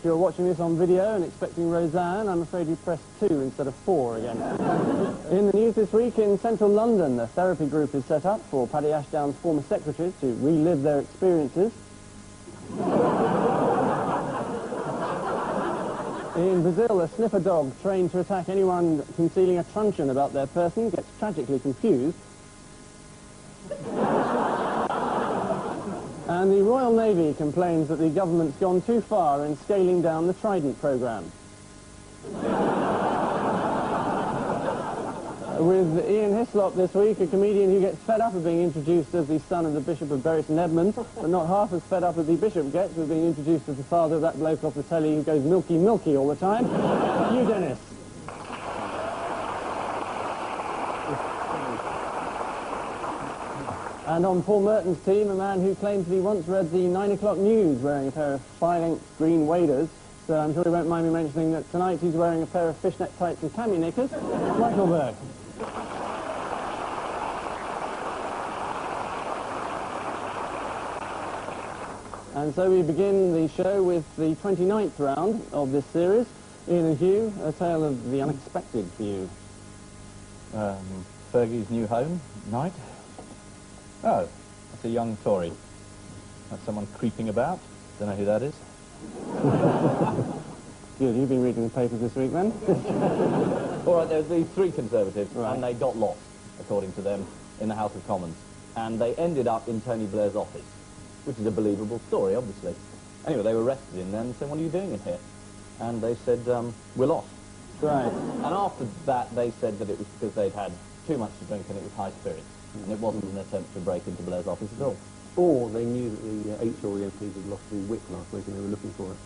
you're watching this on video and expecting Roseanne, I'm afraid you pressed 2 instead of 4 again. In the news this week, in central London, a therapy group is set up for Paddy Ashdown's former secretaries to relive their experiences. In Brazil, a sniffer dog trained to attack anyone concealing a truncheon about their person gets tragically confused. And the Royal Navy complains that the government's gone too far in scaling down the Trident programme. With Ian Hislop this week, a comedian who gets fed up of being introduced as the son of the Bishop of Bury St Edmunds, but not half as fed up as the Bishop gets with being introduced as the father of that bloke off the telly who goes milky milky all the time, Hugh Dennis. And on Paul Merton's team, a man who claims that he once read the 9 o'clock news wearing a pair of thigh-length green waders. So I'm sure he won't mind me mentioning that tonight he's wearing a pair of fishnet tights and cami knickers. Michael Buerk. And so we begin the show with the 29th round of this series. Ian and Hugh, a tale of the unexpected for you. Fergie's new home, night. Oh, that's a young Tory. That's someone creeping about. Don't know who that is. Good, you've been reading the papers this week then? All right, there's these 3 Conservatives, right, and they got lost, according to them, in the House of Commons. And they ended up in Tony Blair's office, which is a believable story, obviously. Anyway, they were arrested in there and said, what are you doing in here? And they said, we're lost. Right. And after that, they said that it was because they'd had too much to drink and it was high spirits. And it wasn't an attempt to break into Blair's office at all. Or they knew that the H-story MPs had lost the whip last week and they were looking for it.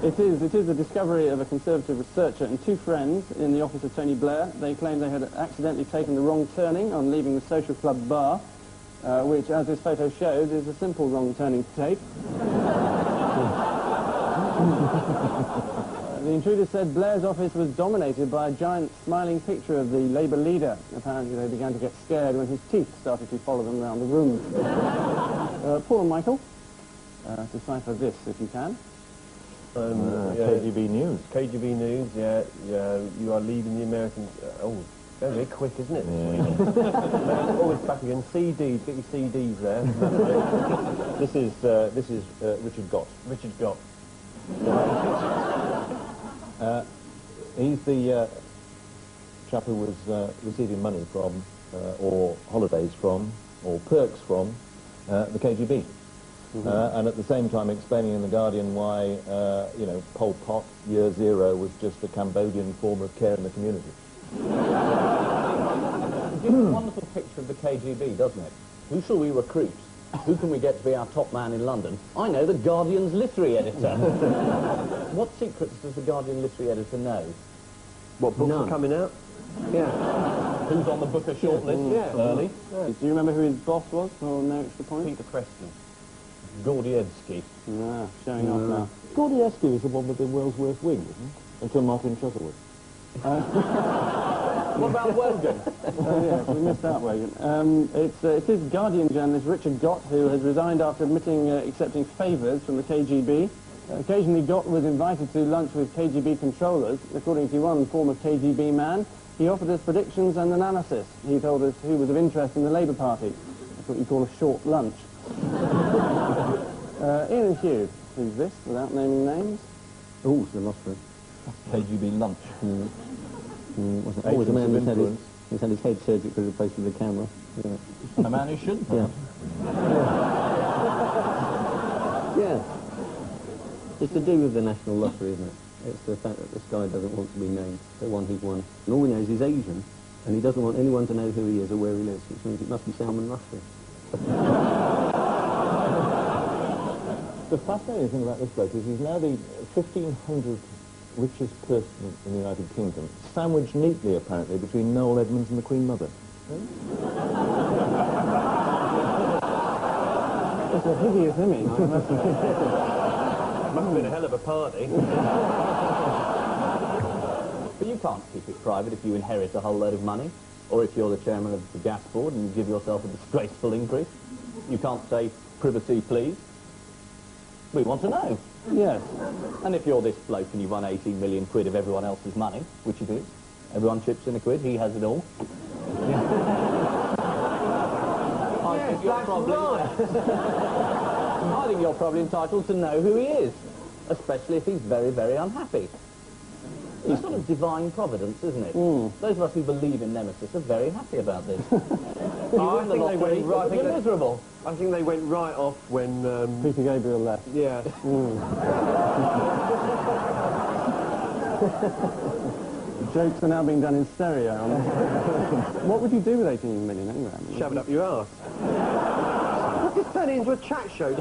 It is the discovery of a Conservative researcher and 2 friends in the office of Tony Blair. They claim they had accidentally taken the wrong turning on leaving the social club bar, which, as this photo shows, is a simple wrong turning to take. The intruders said Blair's office was dominated by a giant smiling picture of the Labour leader. Apparently they began to get scared when his teeth started to follow them around the room. Paul and Michael, decipher this if you can. KGB News. KGB News, yeah, you are leaving the Americans... oh, very quick, isn't it? Yeah. Always back again. CDs, get your CDs there. This is Richard Gott. Richard Gott. He's the chap who was receiving money from, or holidays from, or perks from, the KGB. And at the same time explaining in The Guardian why, you know, Pol Pot, year 0, was just a Cambodian form of care in the community. It gives a wonderful picture of the KGB, doesn't it? Who shall we recruit? Who can we get to be our top man in London? I know, the Guardian's literary editor. What secrets does the Guardian literary editor know? What books are coming out? Yeah. Who's on the Booker shortlist? Yeah. Early. Do you remember who his boss was for no extra points? Peter Preston. Gordievsky. Ah, showing off now. Gordievsky was the one with the world's worst wing, wasn't he? Until Martin Chuzzlewit. What about Wogan? Oh yes, we missed out Wogan. It is Guardian journalist Richard Gott who has resigned after accepting favours from the KGB. Occasionally Gott was invited to lunch with KGB controllers. According to one former KGB man, he offered us predictions and analysis. He told us who was of interest in the Labour Party. That's what you call a short lunch. Ian and Hugh, who's this, without naming names? Oh, it's the lost one. KGB lunch. Wasn't it? Oh, the man who's had his head surgically replaced with a camera. Yeah. A man who shouldn't. Yeah. Yeah. It's to do with the national lottery, isn't it? It's the fact that this guy doesn't want to be named, the one he's won. And all he knows is he's Asian, and he doesn't want anyone to know who he is or where he lives, which means it must be Salman Rushdie. The fascinating thing about this bloke is he's now the 1,500th richest person in the United Kingdom, sandwiched neatly, apparently, between Noel Edmonds and the Queen Mother. That's a hideous image. Must have been a hell of a party. But you can't keep it private if you inherit a whole load of money, or if you're the chairman of the gas board and you give yourself a disgraceful increase. You can't say, privacy, please. We want to know. Yes. And if you're this bloke and you've won 18 million quid of everyone else's money, which it is, everyone chips in a quid, he has it all. I think you're probably... I think you're probably entitled to know who he is, especially if he's very, very unhappy. It's sort of divine providence, isn't it? Those of us who believe in Nemesis are very happy about this. I think they went right. You're miserable. I think they went right off when... Peter Gabriel left. yeah. Jokes are now being done in stereo. What would you do with 18 million anyway? I mean, Shove it up your arse. What's this turning into a chat show?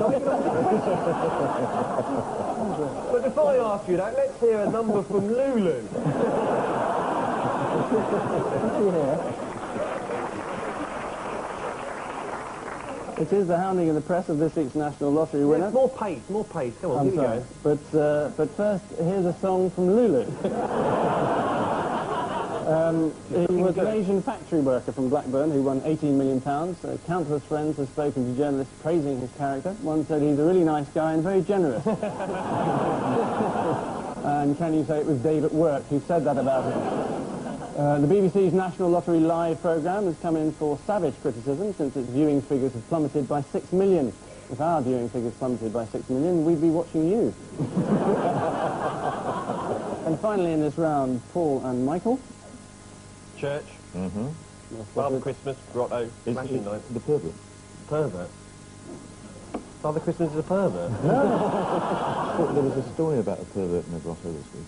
But before I ask you that, let's hear a number from Lulu. It is the hounding of the press of this week's National Lottery winner. Yeah, more pace, more pace. Come on, I'm here sorry. we go. But first, here's a song from Lulu. He was an Asian factory worker from Blackburn who won £18 million. Countless friends have spoken to journalists praising his character. One said he's a really nice guy and very generous. And can you say it was Dave at work who said that about him? The BBC's National Lottery Live programme has come in for savage criticism since its viewing figures have plummeted by 6 million. If our viewing figures plummeted by 6 million, we'd be watching you. And finally in this round, Paul and Michael. Church. Father Christmas, grotto, smashing night. The pervert. Pervert. Father Christmas is a pervert. There was a story about a pervert in the grotto this week.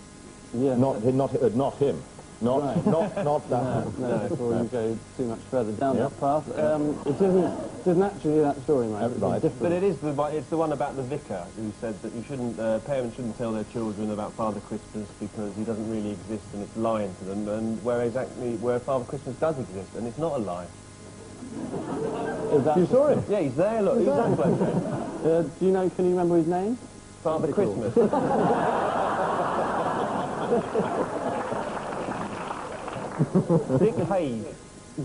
Yeah. Not him. Not Right. not that. No, before you go too much further down that path. It isn't actually that story, mate. Right. But it's the one about the vicar who said that you shouldn't, parents shouldn't tell their children about Father Christmas because he doesn't really exist and it's lying to them, and where Father Christmas does exist and it's not a lie. You saw him? Yeah, he's there, look, exactly. Do you know, can you remember his name? Father Christmas. Dick Hague.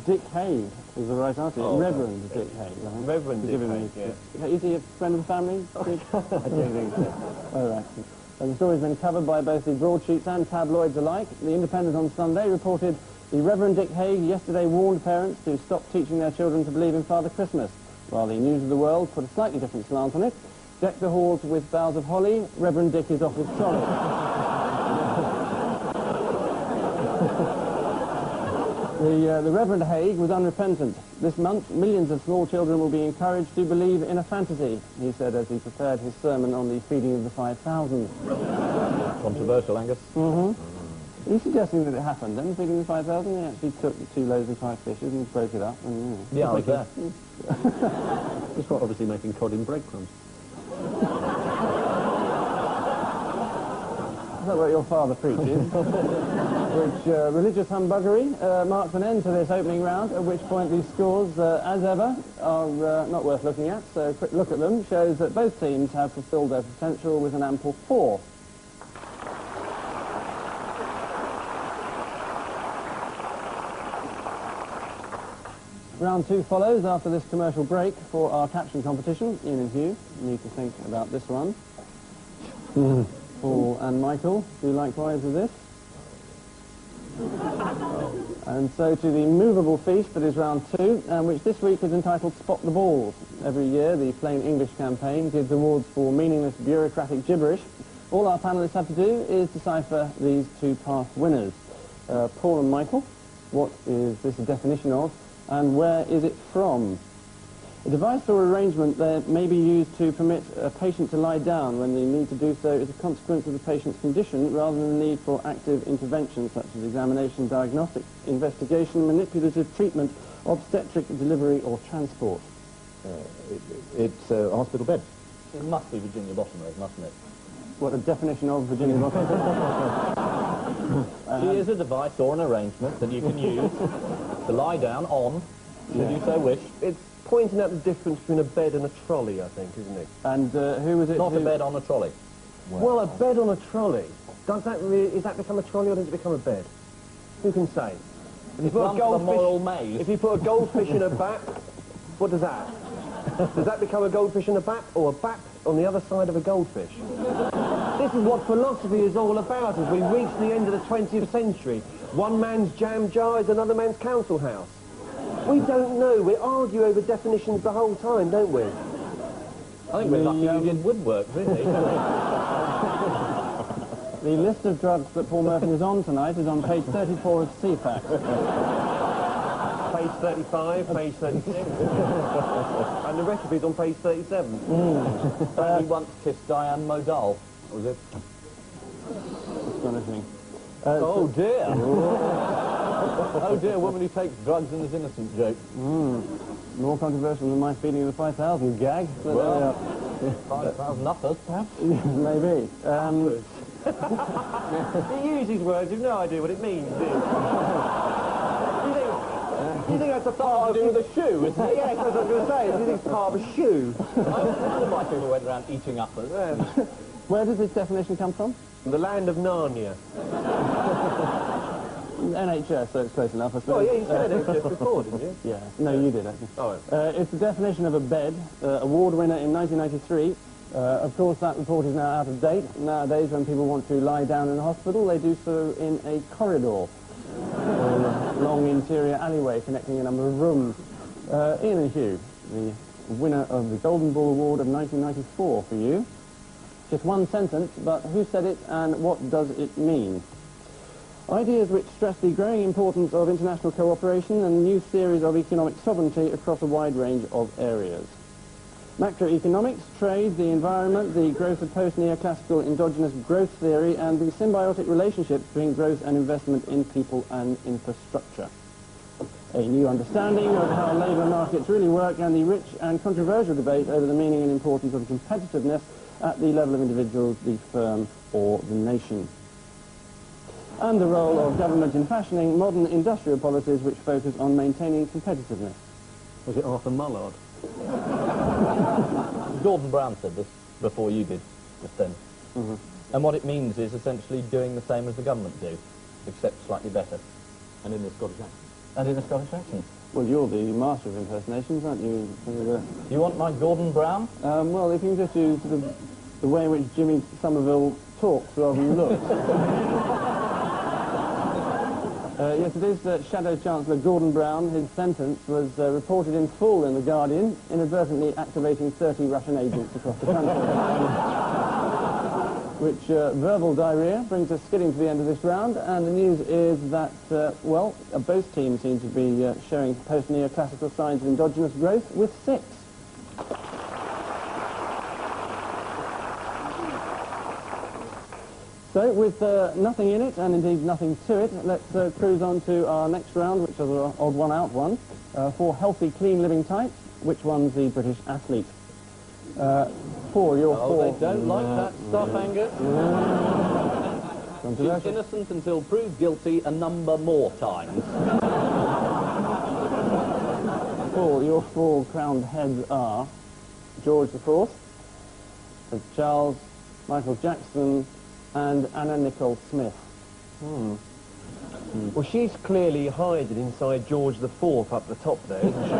Dick Hague is the right answer. Oh, Reverend Dick Hague. Right? Reverend Dick Forgive me. Hague, yeah. Is he a friend of the family? Dick? I don't think so. All right. And the story's been covered by both the broadsheets and tabloids alike. The Independent on Sunday reported the Reverend Dick Hague yesterday warned parents to stop teaching their children to believe in Father Christmas, while the News of the World put a slightly different slant on it. Deck the halls with boughs of holly, Reverend Dick is off his trolley. The Reverend Hague was unrepentant. This month, millions of small children will be encouraged to believe in a fantasy, he said as he prepared his sermon on the feeding of the 5,000. Controversial, Angus. Are you suggesting that it happened then, feeding the 5,000? They actually took 2 loaves of 5 fishes and broke it up. And, Yeah, I was there. Just quite obviously making cod in breadcrumbs. Is that what your father preaches? Which religious humbuggery marks an end to this opening round, at which point these scores, as ever, are not worth looking at. So a quick look at them shows that both teams have fulfilled their potential with an ample 4. Round 2 follows after this commercial break for our caption competition. Ian and Hugh need to think about this one. Paul and Michael do likewise with this. And so to the movable feast that is round 2, which this week is entitled Spot the Balls. Every year the Plain English campaign gives awards for meaningless bureaucratic gibberish. All our panellists have to do is decipher these 2 past winners. Paul and Michael, what is this a definition of, and where is it from? A device or arrangement that may be used to permit a patient to lie down when the need to do so is a consequence of the patient's condition rather than the need for active intervention such as examination, diagnostic, investigation, manipulative treatment, obstetric delivery or transport. It's a hospital bed. It must be Virginia Bottom Road, mustn't it? What a definition of Virginia Bottom. She is a device or an arrangement that you can use to lie down on, should you so wish. It's pointing out the difference between a bed and a trolley, I think, isn't it? And who was it? Not a bed on a trolley. Well, a bed on a trolley. Does that become a trolley or does it become a bed? Who can say? If you put Run for the moral maze. If you put a goldfish in a bat, what does that? Does that become a goldfish in a bat, or a bat on the other side of a goldfish. This is what philosophy is all about as we reach the end of the 20th century. One man's jam jar is another man's council house. We don't know. We argue over definitions the whole time, don't we? I think we're lucky you did woodwork, really. The list of drugs that Paul Murphy is on tonight is on page 34 of CFAX. Page 35, page 36. And the recipe's on page 37. He once kissed Diane Modal. Was it? Astonishing. Oh dear! Oh dear, woman who takes drugs and is innocent joke. More controversial than my feeling of the 5,000 gag. But Well, 5,000 uppers, perhaps? maybe. He uses words, you've no idea what it means, do you? Do you think that's a part of... To do with a shoe, isn't it? Yes, that's what I was going to say. Do you think it's part of a shoe? I wonder why people went around eating uppers. Where does this definition come from? The land of Narnia. NHS, so it's close enough, I Oh, suppose. yeah, you said it just before, didn't you? Yeah, no, you did, actually. Oh, It's the definition of a bed, award winner in 1993. Of course, that report is now out of date. Nowadays, when people want to lie down in a hospital, they do so in a corridor, or a long interior alleyway connecting a number of rooms. Ian and Hugh, the winner of the Golden Ball Award of 1994 for you. Just one sentence, but who said it and what does it mean? Ideas which stress the growing importance of international cooperation and new theories of economic sovereignty across a wide range of areas. Macroeconomics, trade, the environment, the growth of post-neoclassical endogenous growth theory, and the symbiotic relationship between growth and investment in people and infrastructure. A new understanding of how labour markets really work, and the rich and controversial debate over the meaning and importance of competitiveness at the level of individuals, the firm, or the nation. And the role of government in fashioning modern industrial policies which focus on maintaining competitiveness. Was it Arthur Mullard? Gordon Brown said this before you did, just then. And what it means is essentially doing the same as the government do, except slightly better. And in the Scottish accent. And in a Scottish accent. Well, you're the master of impersonations, aren't you? You want my Gordon Brown? Well, if you can just use sort of the way in which Jimmy Somerville talks rather than looks. Yes, it is Shadow Chancellor Gordon Brown. His sentence was reported in full in The Guardian, inadvertently activating 30 Russian agents across the country. Which verbal diarrhea brings us skidding to the end of this round, and the news is that, well, both teams seem to be showing post-neoclassical signs of endogenous growth with 6. So, with nothing in it, and indeed nothing to it, let's cruise on to our next round, which is an odd one out one. For healthy, clean living types, which one's the British athlete? Paul, you're Oh, four. they don't like that stuff, Angus. She's Controversial. innocent until proved guilty a number more times. Paul, your 4 crowned heads are George IV, Prince Charles, Michael Jackson, and Anna Nicole Smith. Well, she's clearly hiding inside George IV up the top there, isn't she?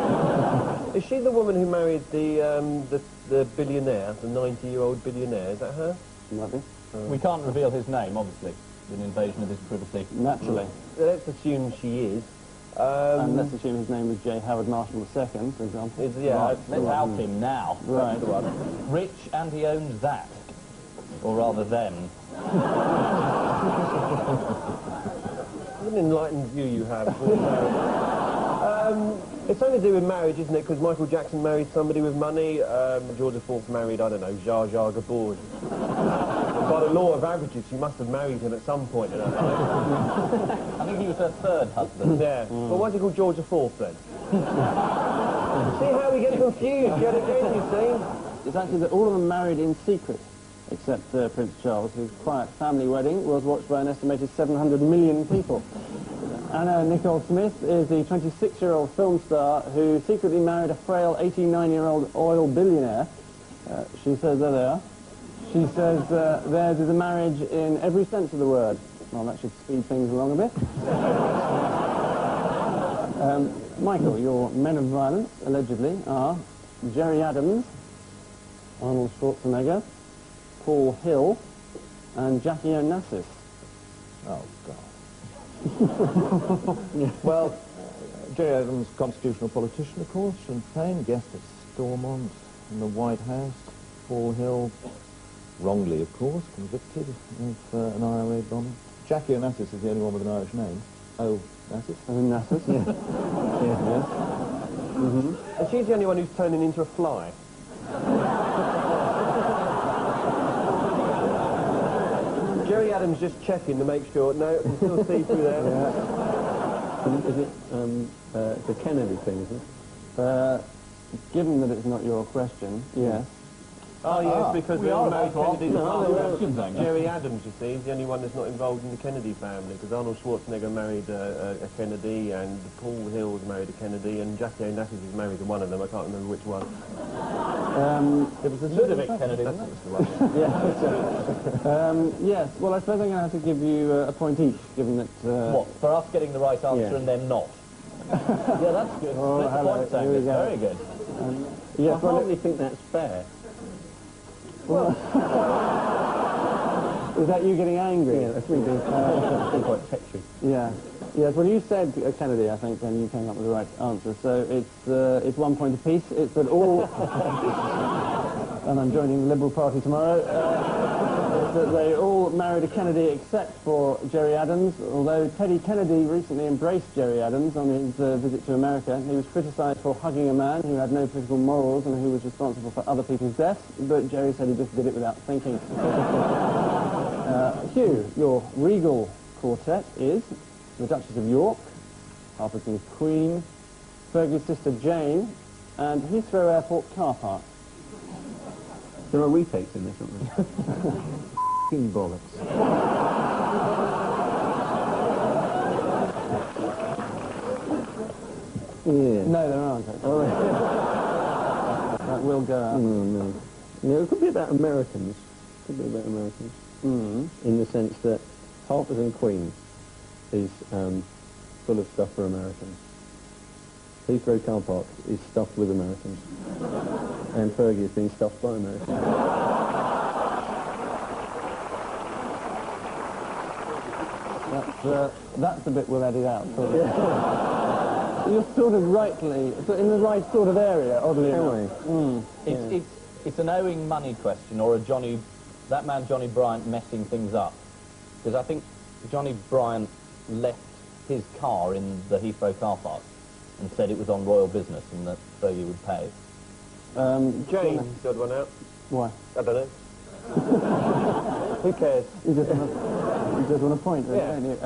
Is she the woman who married the billionaire, the 90-year-old billionaire? Is that her? Might be. We can't reveal his name, obviously. An invasion of his privacy. Naturally. Let's assume she is. And let's assume his name was J. Howard Marshall II, for example. Yeah, Right, let's out him now. Right. That's the one. Rich, and he owns that. Or rather, them. What an enlightened view you have. It's something to do with marriage, isn't it? Because Michael Jackson married somebody with money. George IV married, I don't know, Jar Jar Gabor. By the law of averages, she must have married him at some point in her life. I think he was her third husband. Yeah. But why's he called George IV then? See how we get confused yet again, you see? It's actually that all of them married in secret, except Prince Charles, whose quiet family wedding was watched by an estimated 700 million people. Anna Nicole Smith is the 26-year-old film star who secretly married a frail 89-year-old oil billionaire. She says, there they are. She says theirs is a marriage in every sense of the word. Well, that should speed things along a bit. Michael, your men of violence, allegedly, are Jerry Adams, Arnold Schwarzenegger, Paul Hill, and Jackie Onassis. Oh, God. Well, Jerry Adams, constitutional politician, of course, Sinn Féin, guest at Stormont in the White House. Paul Hill, wrongly, of course, convicted of an IRA bombing. Jackie Onassis is the only one with an Irish name. Oh, Onassis? Onassis, yeah. Yes. And she's the only one who's turning into a fly. Jerry Adams just checking to make sure. No, you can still see through there. Is it the Kennedy thing, is it? Given that it's not your question, yes. Oh, yes, because we are married about to Kennedy's ask father. questions, aren't you? Jerry Adams, you see, is the only one that's not involved in the Kennedy family, because Arnold Schwarzenegger married a Kennedy, and Paul Hill was married a Kennedy, and Jackie Onassis is married to one of them. I can't remember which one. It was the Ludovic Kennedy, wasn't it? Yes, well, I suppose I'm going to have to give you a point each, given that... What, for us getting the right answer Yeah. and them not? Yeah, that's good. Oh, Split the hello, points, here we Angus. go. Very good. yes, I hardly think that's fair. is that you getting angry? Yeah, that's really quite touchy. Yeah. Yes, well, you said Kennedy, I think, and you came up with the right answer. So it's 1 point apiece. It's that all... and I'm joining the Liberal Party tomorrow. That they all married a Kennedy except for Jerry Adams, although Teddy Kennedy recently embraced Jerry Adams on his visit to America. He was criticised for hugging a man who had no political morals and who was responsible for other people's deaths, but Jerry said he just did it without thinking. Hugh, your regal quartet is the Duchess of York, Harperton's Queen, Fergie's sister Jane, and Heathrow Airport car park. There are retakes in this, aren't there? F***ing bollocks. Yeah. No, there aren't, actually. That will go out. No. No, it could be about Americans. Could be about Americans. In the sense that Harper's and Queen is full of stuff for Americans. Heathrow car park is stuffed with Americans. And Fergie is being stuffed by Americans. That's the bit we'll edit out. Sort of. You're sort of rightly, in the right sort of area, oddly enough. It's an owing money question, or that man Johnny Bryant messing things up. Because I think Johnny Bryant left his car in the Heathrow car park and said it was on royal business and that Fergie would pay. Jane's got one out. Why? I don't know. Who cares? You just want a point, Yeah. don't you?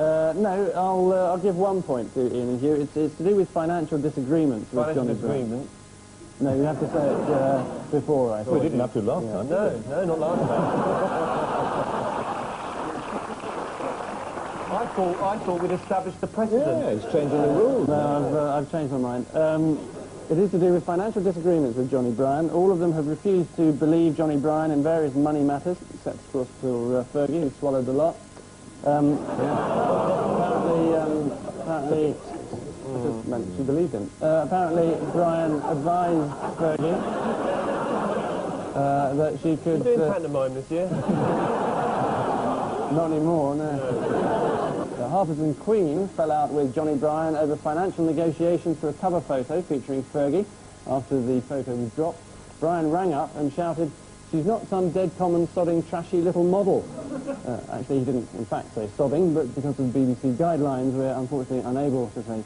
No, I'll give 1 point to Ian and Hugh. It's to do with financial disagreements with Financial Johnny Bryant. disagreement. No, you have to say it before I We thought. didn't have to last time. No, not last time. I thought we'd established the precedent. Yeah, he's changing the rules. No, I've changed my mind. It is to do with financial disagreements with Johnny Bryan. All of them have refused to believe Johnny Bryan in various money matters, except, of course, for Fergie, who swallowed the lot. Apparently, I just meant she believed him. Apparently, Bryan advised Fergie that she could... You're doing pantomime this year? Not anymore, no. Harper's and Queen fell out with Johnny Bryan over financial negotiations for a cover photo featuring Fergie. After the photo was dropped, Bryan rang up and shouted, "She's not some dead common sodding trashy little model." Actually, he didn't in fact say sodding, but because of BBC guidelines, we're unfortunately unable to say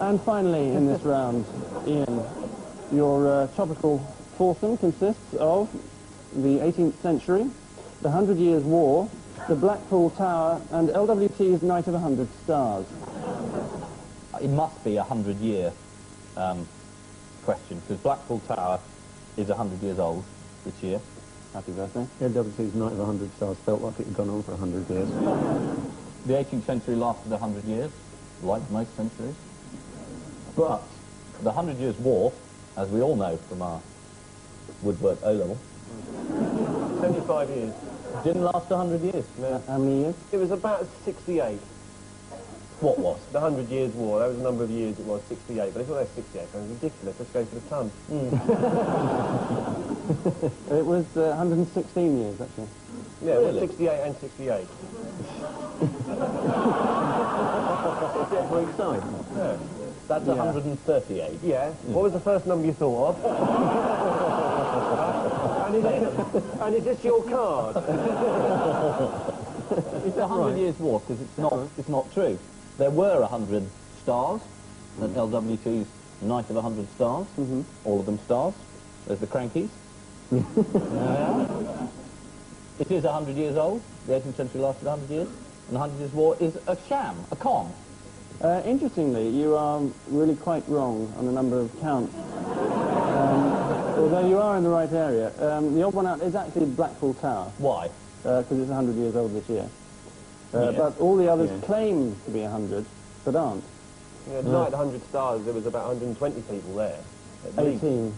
and finally, in this round, Ian, your topical foursome consists of the 18th century, the 100 Years' War, the Blackpool Tower, and LWT's Night of 100 Stars. It must be a 100-year question, because Blackpool Tower is 100 years old this year. Happy birthday. LWT's Night of 100 Stars felt like it had gone on for 100 years. The 18th century lasted 100 years, like most centuries. But the 100 Years' War, as we all know from our woodwork O-level, 75 years. didn't last 100 years. How many years? It was about 68. What was? The 100 Years' War, that was the number of years it was, 68. But they thought that was 68, that was ridiculous, let's go for the ton. It was 116 years, actually. Yeah, it was Really? 68 and 68. For each side. Yeah. That's 138. Yeah. What was the first number you thought of? and is this your card? It's a 100 Years' War because it's not true. There were 100 stars at LWT's Night of 100 Stars. All of them stars. There's the Crankies. It is 100 years old. The 18th century lasted 100 years. And the 100 Years' War is a sham, a con. Interestingly, you are really quite wrong on a number of counts. Although you are in the right area. The odd one out is actually Blackpool Tower, Why? because it's 100 years old this year. Yes. But all the others claim to be 100, but aren't. Yeah, Night 100 Stars, there was about 120 people there. At least. 18.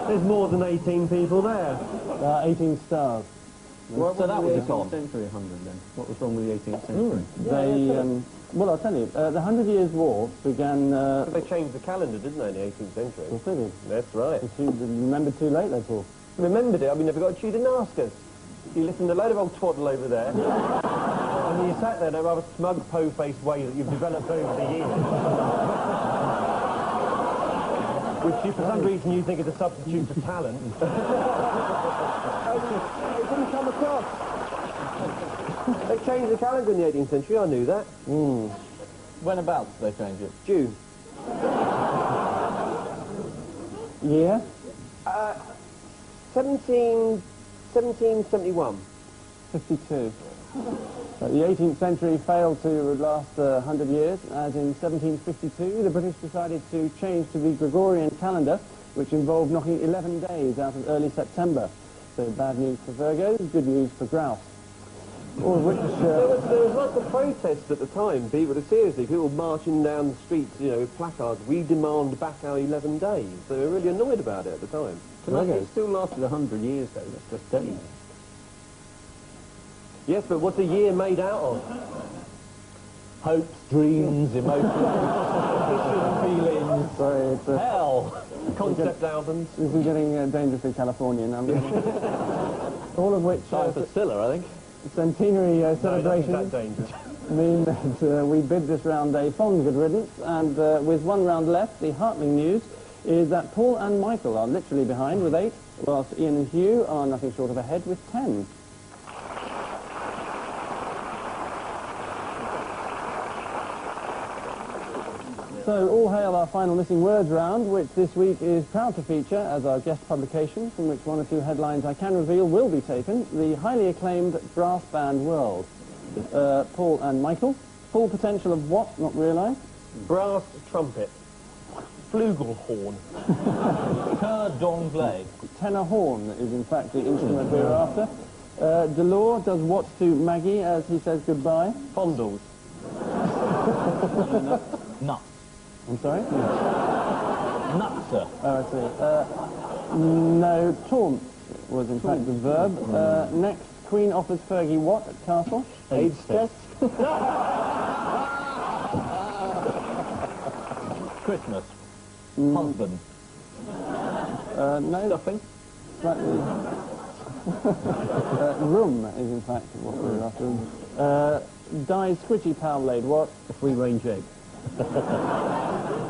There's more than 18 people there. 18 stars. So that was a con. 18th century 100 then. What was wrong with the 18th century? They, well, I'll tell you, the 100 Years' War began... They changed the calendar, didn't they, in the 18th century? Well, did it? That's right. If you remembered too late, that's all. Remembered it, I mean, never got a tune and ask us. You listened to a load of old twaddle over there, and you sat there in a rather smug, po-faced way that you've developed over the years. Which you, for some reason, you think is a substitute for talent. It didn't come across. They changed the calendar in the 18th century, I knew that. Whenabouts did they change it? June. Year? 1771. 52. The 18th century failed to last 100 years, as in 1752 the British decided to change to the Gregorian calendar, which involved knocking 11 days out of early September. So bad news for Virgos, good news for Grouse. All of which... There was lots of protests at the time, people, seriously, people marching down the streets, you know, with placards, we demand back our 11 days. They were really annoyed about it at the time. It still lasted 100 years though, that's just days. Yes, but what's a year made out of? Hopes, dreams, emotions, feelings. Sorry, it's, Hell! Concept albums. this is getting dangerously Californian. All of which Time for Scylla, I think. centenary No, that's celebrations that dangerous. mean that we bid this round a fond good riddance, and with one round left, the heartening news is that Paul and Michael are literally behind with 8, whilst Ian and Hugh are nothing short of ahead with 10. So, all hail our final missing words round, which this week is proud to feature as our guest publication, from which one or two headlines I can reveal will be taken, the highly acclaimed Brass Band World. Paul and Michael, full potential of what, not realised? Brass trumpet. Flugelhorn. Cordon Tenor horn is in fact the instrument we're after. Delors does what to Maggie as he says goodbye? Fondles. Nuts. I'm sorry? Nuts, sir. Oh, I see. No, taunt was in fact the verb. Next, Queen offers Fergie what at Castle? AIDS test. Christmas. Husband. No. Stuffing. Slightly. Room is in fact what we're after. Dies squidgy pal laid what? A free-range egg.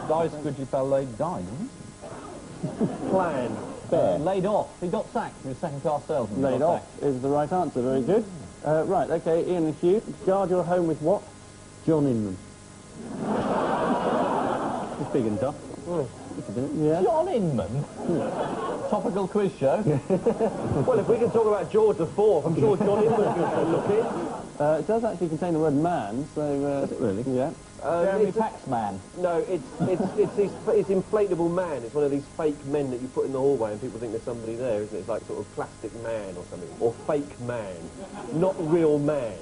Dies squidgy pal laid died, didn't Plan. he? Laid off. He got sacked from his second-class salesman. Laid Got off is the right answer. Very good. Right, okay, Ian and Hugh, guard your home with what? John Inman. It's big and tough. Yeah. John Inman? Topical quiz show. Well, if we can talk about George IV, I'm sure John Inman could look in. It does actually contain the word man, so... Does it really? Yeah. Jeremy It's Paxman. No, it's inflatable man. It's one of these fake men that you put in the hallway and people think there's somebody there, isn't it? It's like sort of plastic man or something. Or fake man. Not real man.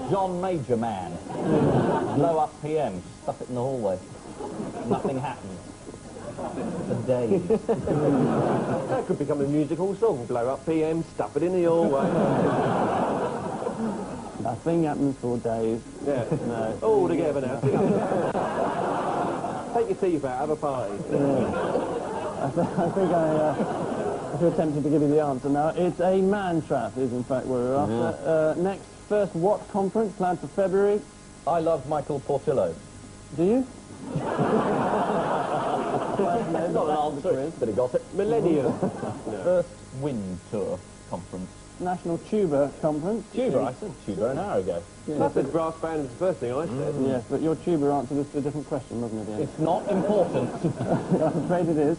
John Major Man. Blow up PM. Stuff it in the hallway. Nothing happens. For days. That could become a musical song. Blow up PM, stuff it in the hallway. Nothing happens for days. Yeah. No. All together now. Take your teeth out, have a party. I think I feel tempted to give you the answer now. It's a man trap is in fact where we're after. Next, first What conference planned for February. I love Michael Portillo. Do you? That's not an answer, but he got it. Millennium. First Wind Tour conference. National Tuba Conference. Tuba, I said tuba an hour ago. I said brass band was the first thing I said. Yes, but your tuba answered us to a different question, wasn't it, Ian? It's not important. I'm afraid it is.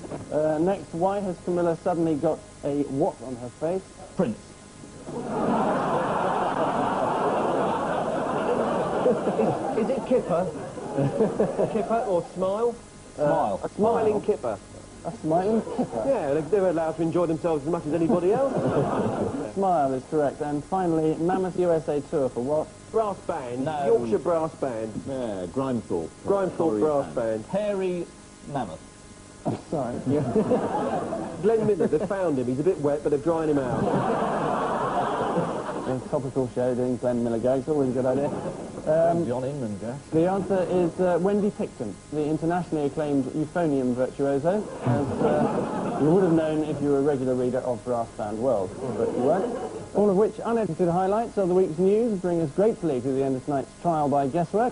Next, why has Camilla suddenly got a what on her face? Prince. Is it Kipper? Kipper or Smile? Smile. A smiling Kipper. A smiling kipper. Yeah, they're allowed to enjoy themselves as much as anybody else. Smile is correct. And finally, Mammoth USA Tour for what? Brass band. No. Yorkshire Brass Band. Yeah, Grimethorpe. Grimethorpe Brass Band. Hairy Mammoth. Sorry. Glenn Miller, they found him. He's a bit wet, but they're drying him out. A topical show doing Glenn Miller gags, always a good idea. John Inman, Jack. The answer is Wendy Picton, the internationally acclaimed euphonium virtuoso, as you would have known if you were a regular reader of Brass Band World, but you weren't. All of which unedited highlights of the week's news bring us gratefully to the end of tonight's trial by guesswork.